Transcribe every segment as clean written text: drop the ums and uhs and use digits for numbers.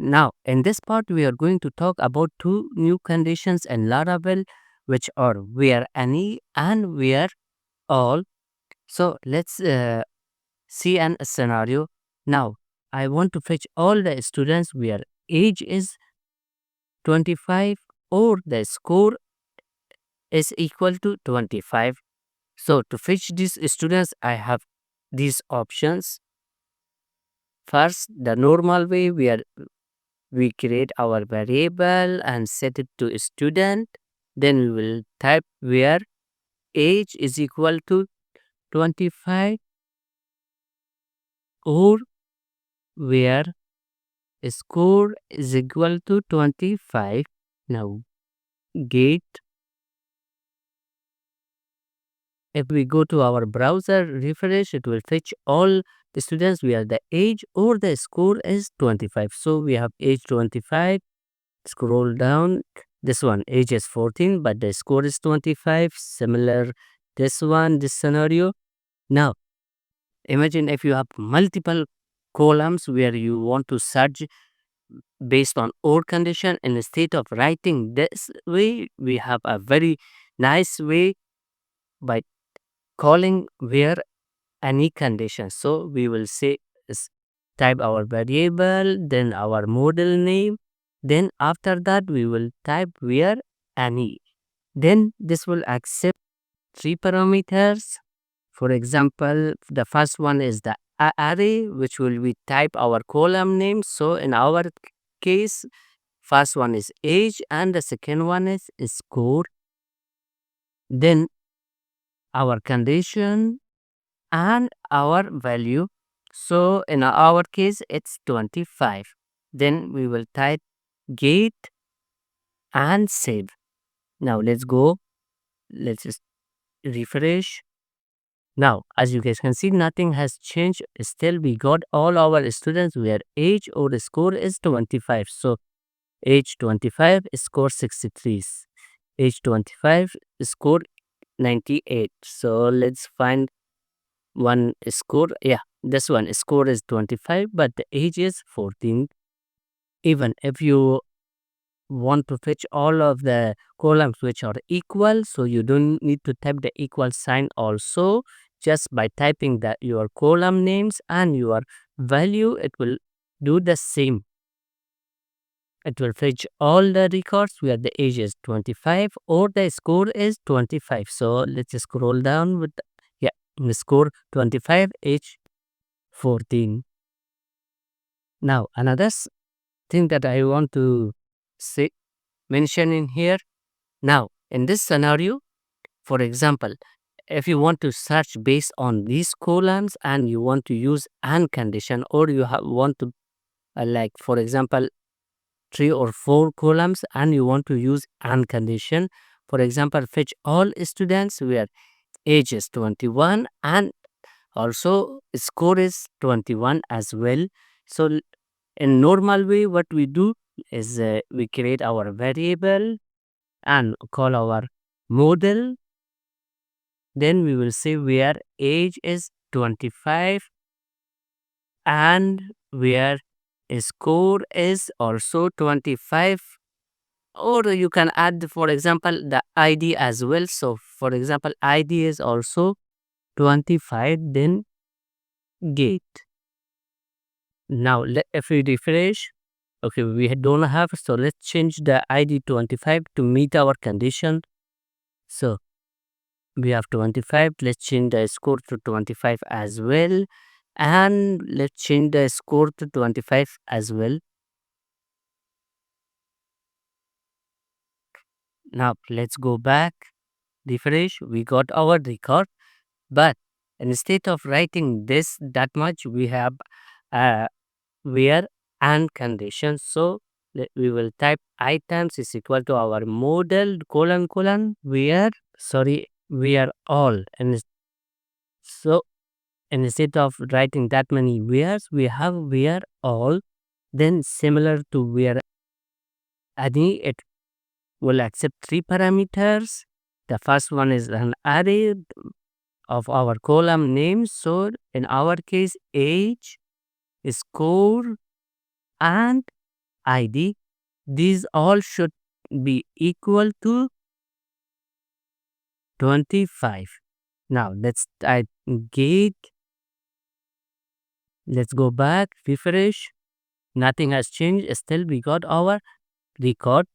Now, in this part, we are going to talk about two new conditions in Laravel, which are whereAny and whereAll. So let's see an scenario. Now, I want to fetch all the students where age is 25 or the score is equal to 25. So to fetch these students, I have these options. First, the normal way, we create our variable and set it to student. Then we will type where age is equal to 25 or where score is equal to 25. Now get, if we go to our browser refresh, it will fetch all the students where the age or the score is 25. So we have age 25. Scroll down, this one age is 14 but the score is 25. Similar this one, this scenario. Now imagine if you have multiple columns where you want to search based on or condition. Instead of writing this way, we have a very nice way by calling where any condition. So we will say type our variable, then our model name, then after that we will type where any. Then this will accept three parameters. For example, the first one is the array, which will be type our column name. So in our case, first one is age and the second one is score. Then our condition and our value. So in our case, it's 25. Then we will type get and save. Now let's go. Let's just refresh. Now, as you guys can see, nothing has changed. Still, we got all our students where age or score is 25. So age 25, score 63. Age 25, score 98. So let's find one score. Yeah, this one score is 25, but the age is 14. Even if you want to fetch all of the columns which are equal, so you don't need to type the equal sign also. Just by typing that your column names and your value, it will do the same. It will fetch all the records where the age is 25 or the score is 25. So let's just scroll down with yeah, the score 25, age 14. Now another thing that I want to say mention in here. Now in this scenario, for example, if you want to search based on these columns and you want to use AND condition, or you want to like for example 3 or 4 columns and you want to use AND condition. For example, fetch all students where age is 21 and also score is 21 as well. So in normal way, what we do is we create our variable and call our model. Then we will say where age is 25 and where score is also 25. Or you can add, for example, the ID as well. So for example, ID is also 25, then get. Now if we refresh, okay, we don't have, so let's change the ID 25 to meet our condition. So we have 25, let's change the score to 25 as well, and let's change the score to 25 as well. Now let's go back, refresh, we got our record, but instead of writing this that much, we have where and condition. So we will type items is equal to our model colon where, sorry, where all. And so instead of writing that many wheres, we have where all. Then similar to where any, it will accept three parameters. The first one is an array of our column names. So in our case, age, score, and ID. These all should be equal to 25. Now let's type gate. Let's go back, refresh. Nothing has changed. Still, we got our record.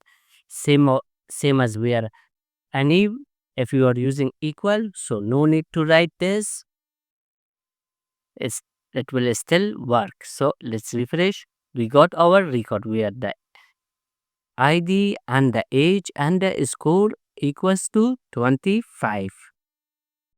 Same as whereAny. If you are using equal, so no need to write this. It's, it will still work. So let's refresh. We got our record where the ID and the age and the score equals to 25.